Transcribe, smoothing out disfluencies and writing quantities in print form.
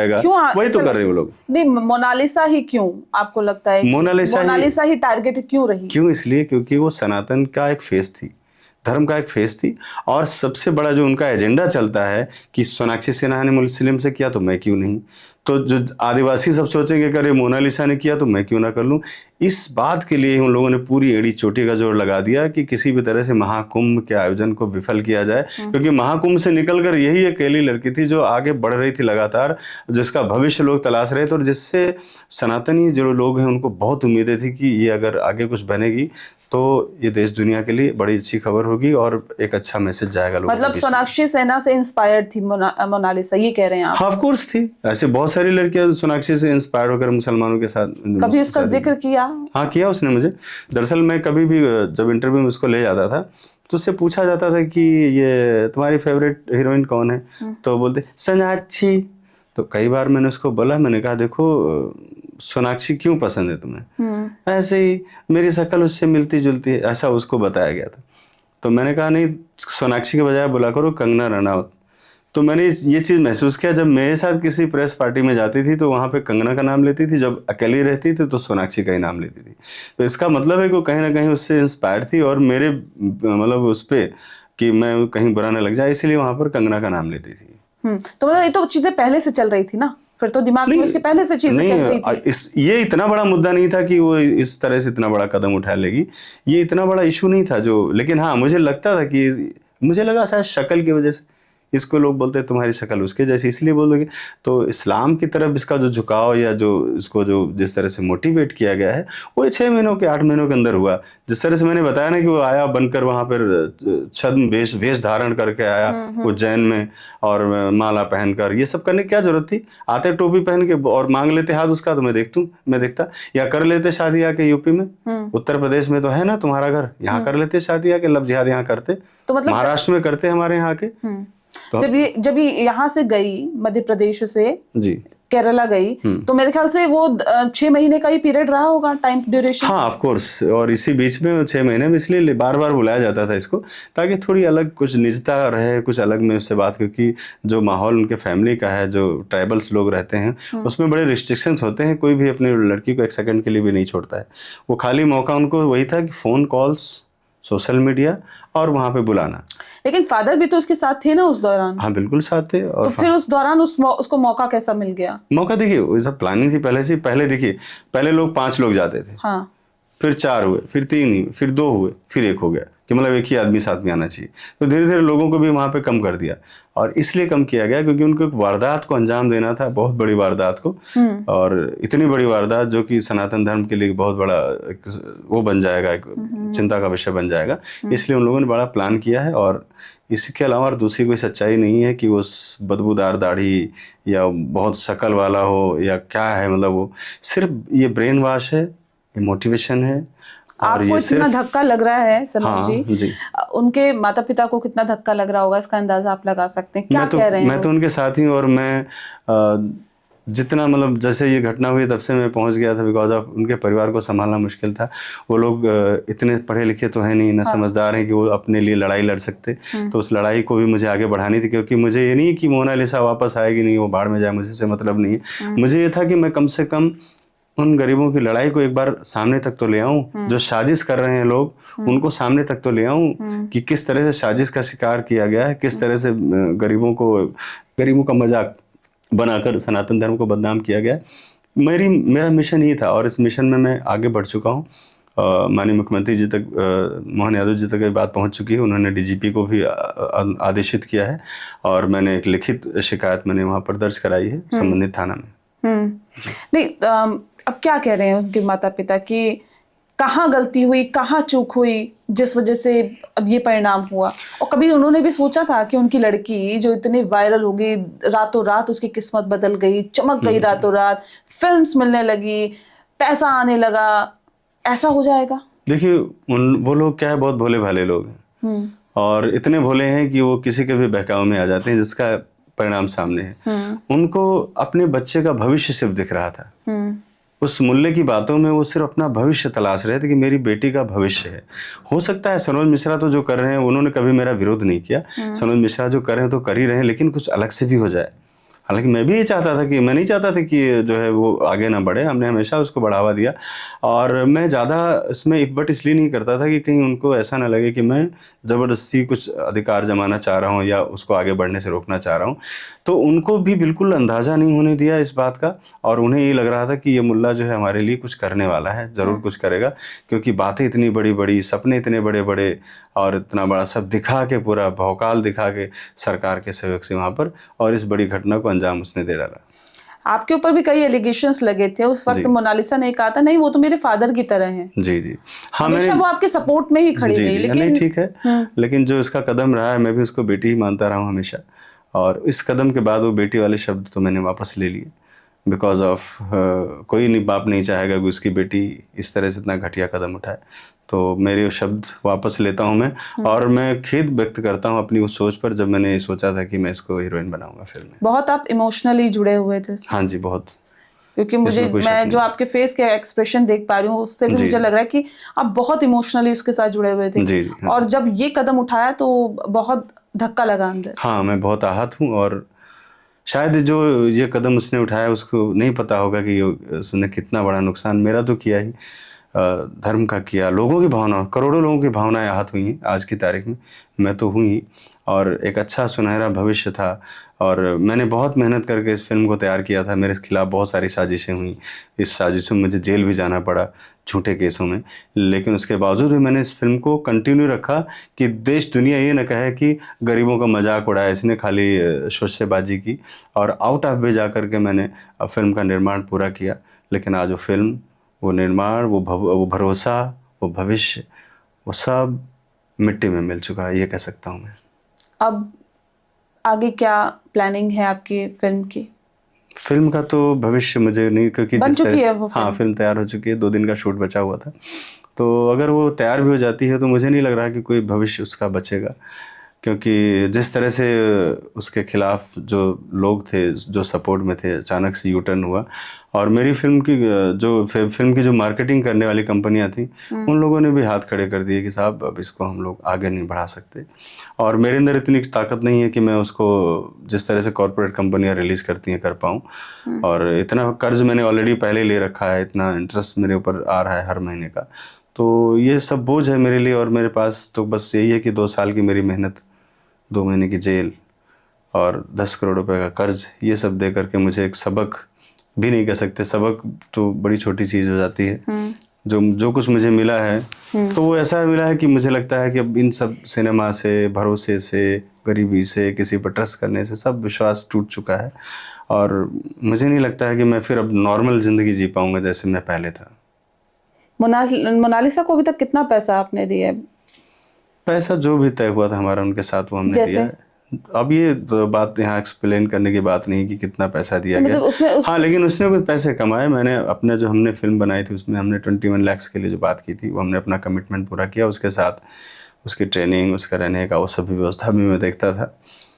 जाएगा, वही तो कर रहे हैं वो लोग। नहीं, मोनालिसा ही क्यों आपको लगता है मोनालिसा ही टारगेट क्यों रही? क्यों? इसलिए क्योंकि वो सनातन का एक फेस थी, धर्म का एक फेस थी, और सबसे बड़ा जो उनका एजेंडा चलता है कि सोनाक्षी सिन्हा ने मुस्लिम से किया तो मैं क्यों नहीं, तो जो आदिवासी सब सोचेंगे कि अरे मोनालिसा ने किया तो मैं क्यों ना कर लूं। इस बात के लिए उन लोगों ने पूरी एड़ी चोटी का जोर लगा दिया कि किसी भी तरह से महाकुंभ के आयोजन को विफल किया जाए, क्योंकि महाकुंभ से निकलकर यही अकेली लड़की थी जो आगे बढ़ रही थी लगातार, जिसका भविष्य लोग तलाश रहे थे, और जिससे सनातनी जो लोग हैं उनको बहुत उम्मीदें थी कि ये अगर आगे कुछ बनेगी तो ये देश दुनिया के लिए बड़ी अच्छी खबर होगी और एक अच्छा मैसेज जाएगा लोगों मतलब सोनाक्षी सिन्हा से इंस्पायर्ड थी मोनालिसा, ये कह रहे हैं आप? हाँ, ऑफ कोर्स थी। ऐसे बहुत सारी लड़कियां सोनाक्षी से इंस्पायर होकर मुसलमानों के साथ कभी उसका जिक्र किया? हाँ, किया उसने मुझे। दरअसल मैं कभी भी जब इंटरव्यू में उसको ले जाता था तो उससे पूछा जाता था कि ये तुम्हारी फेवरेट हीरोइन कौन है, तो बोलते सोनाक्षी। तो कई बार मैंने उसको बोला, मैंने कहा देखो सोनाक्षी क्यों पसंद है तुम्हें? ऐसे ही मेरी शक्ल उससे मिलती जुलती है, ऐसा उसको बताया गया था। तो मैंने कहा नहीं, सोनाक्षी के बजाय बोला करो कंगना रनौत। तो मैंने ये चीज़ महसूस किया, जब मेरे साथ किसी प्रेस पार्टी में जाती थी तो वहाँ पे कंगना का नाम लेती थी, जब अकेली रहती थी तो सोनाक्षी का ही नाम लेती थी। तो इसका मतलब है कि वो कहीं ना कहीं उससे इंस्पायर थी, और मेरे मतलब उस पर कि मैं कहीं बुरा ना लग जाए इसलिए वहाँ पर कंगना का नाम लेती थी। तो मतलब ये तो चीजें पहले से चल रही थी ना, फिर तो दिमाग में उसके पहले से चीजें चल रही थी। ये इतना बड़ा मुद्दा नहीं था कि वो इस तरह से इतना बड़ा कदम उठा लेगी, ये इतना बड़ा इशू नहीं था जो। लेकिन हाँ, मुझे लगता था कि मुझे लगा शायद शक्ल की वजह से इसको लोग बोलते हैं तुम्हारी शक्ल उसके जैसी, इसलिए बोलोगे। तो इस्लाम की तरफ इसका जो झुकाव या जो इसको जो जिस तरह से मोटिवेट किया गया है वो 6 महीनों के 8 महीनों के अंदर हुआ। जिस तरह से मैंने बताया ना कि वो आया बनकर वहाँ पर छद्म वेश धारण करके आया उज्जैन में, और माला पहनकर, ये सब करने की क्या जरूरत थी? आते टोपी पहन के और मांग लेते हाथ उसका, तो मैं देखता। या कर लेते शादी आके यूपी में, उत्तर प्रदेश में तो है ना तुम्हारा घर, यहाँ कर लेते शादी आके, लव जिहाद यहाँ करते, तो मतलब महाराष्ट्र में करते हमारे यहाँ के। तो जब ये यहाँ से गई मध्य प्रदेश से जी केरला गई, तो मेरे ख्याल से वो 6 महीने का ही पीरियड रहा होगा, टाइम ड्यूरेशन। हाँ, ऑफ कोर्स। और इसी बीच में 6 महीने में इसलिए बार बार बुलाया जाता था इसको, ताकि थोड़ी अलग कुछ निजता रहे, कुछ अलग में उससे बात, क्योंकि जो माहौल उनके फैमिली का है, जो ट्राइबल्स लोग रहते हैं उसमें बड़े रिस्ट्रिक्शंस होते हैं। कोई भी अपनी लड़की को एक सेकंड के लिए भी नहीं छोड़ता है। वो खाली मौका उनको वही था कि फ़ोन कॉल्स, सोशल मीडिया और वहाँ पे बुलाना। लेकिन फादर भी तो उसके साथ थे ना उस दौरान? हाँ, बिल्कुल साथ थे। और तो फिर उस दौरान उसको मौका कैसा मिल गया? मौका देखिए, वो सब प्लानिंग थी पहले से। पहले देखिए, पहले लोग 5 लोग जाते थे, हाँ, फिर 4 हुए, फिर 3 हुए, फिर 2 हुए, फिर 1 हो गया कि मतलब एक ही आदमी साथ में आना चाहिए। तो धीरे धीरे लोगों को भी वहाँ पे कम कर दिया, और इसलिए कम किया गया क्योंकि उनको एक वारदात को अंजाम देना था, बहुत बड़ी वारदात को, और इतनी बड़ी वारदात जो कि सनातन धर्म के लिए बहुत बड़ा वो बन जाएगा, एक चिंता का विषय बन जाएगा। इसलिए उन लोगों ने बड़ा प्लान किया है। और इसके अलावा दूसरी कोई सच्चाई नहीं है कि वो बदबूदार दाढ़ी या बहुत शक्ल वाला हो या क्या है, मतलब वो सिर्फ ये ब्रेन वॉश है, ये मोटिवेशन है। आपको इतना धक्का लग रहा है सनोज जी, उनके माता पिता को कितना धक्का लग रहा होगा, इसका अंदाजा आप लगा सकते हैं? क्या कह रहे हैं? मैं तो उनके साथ ही, और मैं जितना मतलब जैसे ये घटना हुई तब से मैं पहुंच गया था, बिकॉज ऑफ उनके परिवार को संभालना मुश्किल था। वो लोग इतने पढ़े लिखे तो है नहीं ना, समझदार हैं कि वो अपने लिए लड़ाई लड़ सकते। तो उस लड़ाई को भी मुझे आगे बढ़ानी थी, क्योंकि मुझे ये नहीं कि मोनालिसा वापस आएगी, नहीं, वो भाड़ में जाए, मुझे से मतलब नहीं है। मुझे ये था कि मैं कम से कम उन गरीबों की लड़ाई को एक बार सामने तक तो ले आऊं, जो साजिश कर रहे हैं लोग उनको सामने तक तो ले आऊं, कि किस तरह से साजिश का शिकार किया गया है, किस तरह से गरीबों का मजाक बनाकर सनातन धर्म को बदनाम किया गया। मेरा मिशन ही था, और इस मिशन में मैं आगे बढ़ चुका हूँ। माननीय मुख्यमंत्री जी तक, मोहन यादव जी तक ये बात पहुँच चुकी है। उन्होंने डीजीपी को भी आदेशित किया है, और मैंने एक लिखित शिकायत मैंने वहाँ पर दर्ज कराई है संबंधित थाना में। नहीं, अब क्या कह रहे हैं उनके माता पिता कि कहाँ गलती हुई, कहाँ चूक हुई जिस वजह से अब ये परिणाम हुआ? और कभी उन्होंने भी सोचा था कि उनकी लड़की जो इतनी वायरल हो गई, रातों रात उसकी किस्मत बदल गई, चमक गई, रातों रात फिल्म्स मिलने लगी, पैसा आने लगा, ऐसा हो जाएगा? देखिए, वो लोग क्या है, बहुत भोले भाले लोग हैं, और इतने भोले हैं कि वो किसी के भी बहकावे में आ जाते हैं, जिसका परिणाम सामने है। उनको अपने बच्चे का भविष्य सिर्फ दिख रहा था। उस मुल्ले की बातों में वो सिर्फ अपना भविष्य तलाश रहे थे कि मेरी बेटी का भविष्य है। हो सकता है सनोज मिश्रा तो जो कर रहे हैं, उन्होंने कभी मेरा विरोध नहीं किया। सनोज मिश्रा जो कर रहे हैं तो कर ही रहे हैं, लेकिन कुछ अलग से भी हो जाए। हालांकि मैं भी ये चाहता था कि मैं नहीं चाहता था कि जो है वो आगे ना बढ़े, हमने हमेशा उसको बढ़ावा दिया। और मैं ज़्यादा इसमें इफ़र्ट इसलिए नहीं करता था कि कहीं उनको ऐसा ना लगे कि मैं ज़बरदस्ती कुछ अधिकार जमाना चाह रहा हूँ या उसको आगे बढ़ने से रोकना चाह रहा हूँ। तो उनको भी बिल्कुल अंदाज़ा नहीं होने दिया इस बात का, और उन्हें ये लग रहा था कि ये मुल्ला जो है हमारे लिए कुछ करने वाला है, ज़रूर कुछ करेगा, क्योंकि बातें इतनी बड़ी-बड़ी, सपने इतने बड़े-बड़े और इतना बड़ा सब दिखा के, पूरा भौकाल दिखा के सरकार के सहयोग से वहाँ पर, और इस बड़ी घटना को अंजाम उसने दे डाला। आपके ऊपर भी कई एलिगेशंस लगे थे उस वक्त। जी। मोनालिसा ने कहा था नहीं वो तो मेरे फादर की तरह हैं, जी, जी। हाँ, हमेशा वो आपके सपोर्ट में ही खड़ी जी, रही। जी। नहीं लेकिन ठीक है, लेकिन जो इसका कदम रहा है, मैं भी उसको बेटी ही मानता रहा हूँ हमेशा, और इस कदम के बाद वो बेटी वाले शब्द तो मैंने वापस ले लिए, बिकॉज़ ऑफ कोई नहीं, बाप नहीं चाहेगा कि उसकी बेटी इस तरह से इतना घटिया कदम उठाए। तो मेरे वो शब्द वापस लेता हूँ मैं, और मैं खेद व्यक्त करता हूँ अपनी उस सोच पर, जब मैंने सोचा था कि मैं इसको हीरोइन बनाऊँगा फ़िल्म में। बहुत आप इमोशनली जुड़े हुए थे उससे। हाँ जी, बहुत। क्योंकि मुझे, इसमें कोई शक मैं जो नहीं। आपके फेस के एक्सप्रेशन देख पा रही हूँ उससे भी जी, मुझे जी। लग रहा है कि आप बहुत इमोशनली उसके साथ जुड़े हुए थे। जी, जी। हाँ। और जब ये कदम उठाया तो बहुत धक्का लगा अंदर। हाँ, मैं बहुत आहत हूँ, और शायद जो ये कदम उसने उठाया उसको नहीं पता होगा कि ये उसने कितना बड़ा नुकसान मेरा तो किया ही, धर्म का किया, लोगों की भावना, करोड़ों लोगों की भावनाएं आहत हुई हैं आज की तारीख में, मैं तो हूँ ही। और एक अच्छा सुनहरा भविष्य था, और मैंने बहुत मेहनत करके इस फिल्म को तैयार किया था। मेरे खिलाफ बहुत सारी साजिशें हुई, इस साजिशों में मुझे जेल भी जाना पड़ा झूठे केसों में, लेकिन उसके बावजूद भी मैंने इस फिल्म को कंटिन्यू रखा कि देश दुनिया ये न कहे कि गरीबों का मजाक उड़ाया इसने, खाली शोशेबाजी की, और आउट ऑफ वे जा कर के मैंने फिल्म का निर्माण पूरा किया। लेकिन आज वो फिल्म, वो निर्माण, वो भरोसा, वो भविष्य, वो सब मिट्टी में मिल चुका है, ये कह सकता हूँ मैं। अब आगे क्या प्लानिंग है आपकी फिल्म की? फिल्म का तो भविष्य मुझे नहीं, क्योंकि बन जिस तरह चुकी से, है वो हाँ, फिल्म? फिल्म तैयार हो चुकी है, 2 दिन का शूट बचा हुआ था। तो अगर वो तैयार भी हो जाती है तो मुझे नहीं लग रहा कि कोई भविष्य उसका बचेगा, क्योंकि जिस तरह से उसके खिलाफ जो लोग थे, जो सपोर्ट में थे, अचानक से यू टर्न हुआ। और मेरी फिल्म की फिल्म की जो मार्केटिंग करने वाली कंपनियां थी, उन लोगों ने भी हाथ खड़े कर दिए कि साहब अब इसको हम लोग आगे नहीं बढ़ा सकते, और मेरे अंदर इतनी ताकत नहीं है कि मैं उसको जिस तरह से कॉरपोरेट कंपनियां रिलीज़ करती हैं कर पाऊँ। और इतना कर्ज मैंने ऑलरेडी पहले ले रखा है, इतना इंटरेस्ट मेरे ऊपर आ रहा है हर महीने का, तो ये सब बोझ है मेरे लिए। और मेरे पास तो बस यही है कि 2 साल की मेरी मेहनत, 2 महीने की जेल और 10 करोड़ रुपए का कर्ज, ये सब दे करके मुझे एक सबक भी नहीं कह सकते, सबक तो बड़ी छोटी चीज़ हो जाती है। जो जो कुछ मुझे मिला है, तो वो ऐसा मिला है कि मुझे लगता है कि अब इन सब सिनेमा से, भरोसे से, गरीबी से, किसी पर ट्रस्ट करने से सब विश्वास टूट चुका है, और मुझे नहीं लगता है कि मैं फिर अब नॉर्मल ज़िंदगी जी पाऊँगा जैसे मैं पहले था। मोनालिसा को अभी तक कितना पैसा आपने दिया है? पैसा जो भी तय हुआ था हमारा उनके साथ, वो हमने जैसे? दिया है। अब ये तो बात यहाँ एक्सप्लेन करने की बात नहीं कि कितना पैसा दिया तो गया। मतलब उसमें हाँ, लेकिन उसने कुछ पैसे कमाए। मैंने अपने, जो हमने फिल्म बनाई थी उसमें हमने 21 लाख के लिए जो बात की थी, वो हमने अपना कमिटमेंट पूरा किया। उसके साथ उसकी ट्रेनिंग, उसका रहने का, वो सभी व्यवस्था भी मैं देखता था।